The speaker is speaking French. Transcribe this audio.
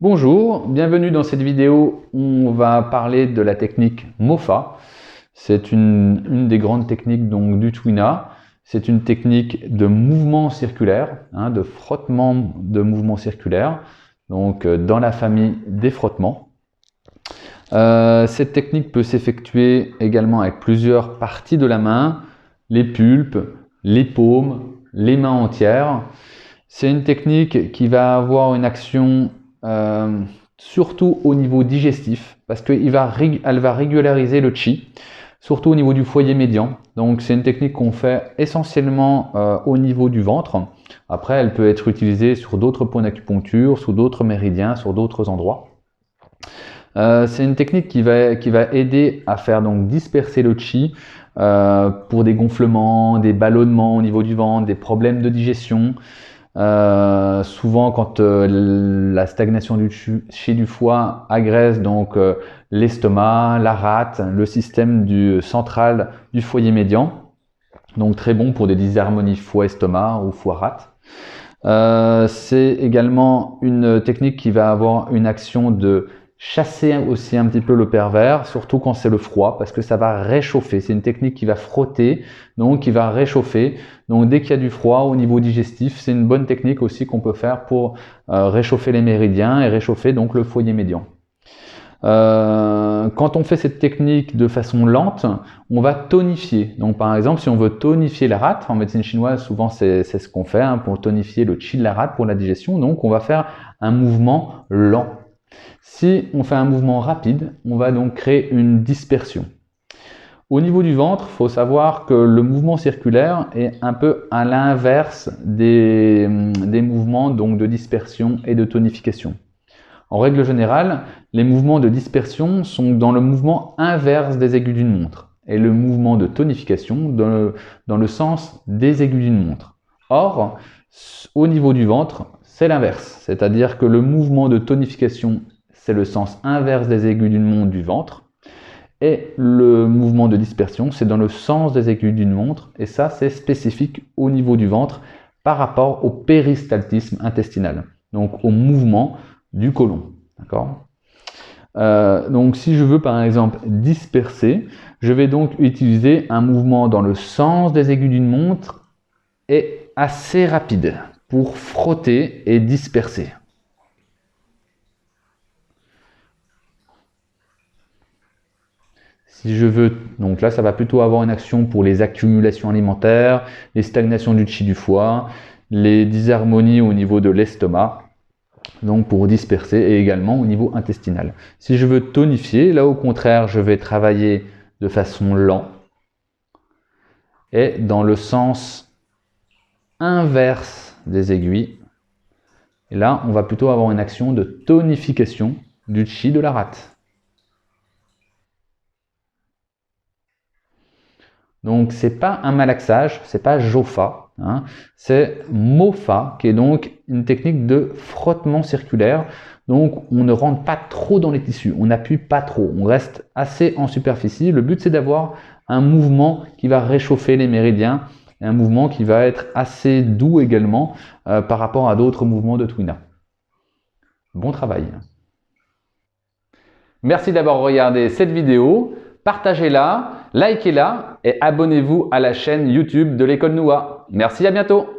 Bonjour, bienvenue dans cette vidéo où on va parler de la technique MOFA. C'est une des grandes techniques donc, du Twina. C'est une technique de mouvement circulaire, de frottement de mouvement circulaire, donc dans la famille des frottements. Cette technique peut s'effectuer également avec plusieurs parties de la main, les pulpes, les paumes, les mains entières. C'est une technique qui va avoir une action surtout au niveau digestif, parce qu'elle va régulariser le chi, surtout au niveau du foyer médian. Donc c'est une technique qu'on fait essentiellement au niveau du ventre. Après, elle peut être utilisée sur d'autres points d'acupuncture, sur d'autres méridiens, sur d'autres endroits. C'est une technique qui va aider à faire donc disperser le chi pour des gonflements, des ballonnements au niveau du ventre, des problèmes de digestion. Souvent quand la stagnation du chi du foie agresse donc l'estomac, la rate, le système central du foyer médian, donc très bon pour des dysharmonies foie-estomac ou foie-rate. C'est également une technique qui va avoir une action de chasser aussi un petit peu le pervers, surtout quand c'est le froid, parce que ça va réchauffer. C'est une technique qui va frotter, donc qui va réchauffer. Donc dès qu'il y a du froid au niveau digestif, c'est une bonne technique aussi qu'on peut faire pour réchauffer les méridiens et réchauffer donc le foyer médian. Quand on fait cette technique de façon lente, on va tonifier. Donc par exemple, si on veut tonifier la rate, en médecine chinoise, souvent c'est ce qu'on fait pour tonifier le chi de la rate pour la digestion. Donc on va faire un mouvement lent. Si on fait un mouvement rapide, on va donc créer une dispersion. Au niveau du ventre, il faut savoir que le mouvement circulaire est un peu à l'inverse des mouvements donc de dispersion et de tonification. En règle générale, les mouvements de dispersion sont dans le mouvement inverse des aiguilles d'une montre et le mouvement de tonification dans le sens des aiguilles d'une montre. Or, au niveau du ventre, c'est l'inverse, c'est-à-dire que le mouvement de tonification, c'est le sens inverse des aiguilles d'une montre du ventre, et le mouvement de dispersion, c'est dans le sens des aiguilles d'une montre, et ça, c'est spécifique au niveau du ventre par rapport au péristaltisme intestinal, donc au mouvement du côlon. D'accord ? Donc si je veux par exemple disperser, je vais donc utiliser un mouvement dans le sens des aiguilles d'une montre et assez rapide pour frotter et disperser. Si je veux, donc là ça va plutôt avoir une action pour les accumulations alimentaires, les stagnations du chi du foie, les dysharmonies au niveau de l'estomac, donc pour disperser, et également au niveau intestinal. Si je veux tonifier, là au contraire je vais travailler de façon lente et dans le sens inverse des aiguilles. Et là on va plutôt avoir une action de tonification du chi de la rate. Donc c'est pas un malaxage, c'est pas Jofa, c'est Mofa qui est donc une technique de frottement circulaire. Donc on ne rentre pas trop dans les tissus, on n'appuie pas trop, on reste assez en superficie. Le but c'est d'avoir un mouvement qui va réchauffer les méridiens et un mouvement qui va être assez doux également par rapport à d'autres mouvements de Twina. Bon travail. Merci d'avoir regardé cette vidéo. Partagez-la, likez-la et abonnez-vous à la chaîne YouTube de l'école Noua. Merci, à bientôt.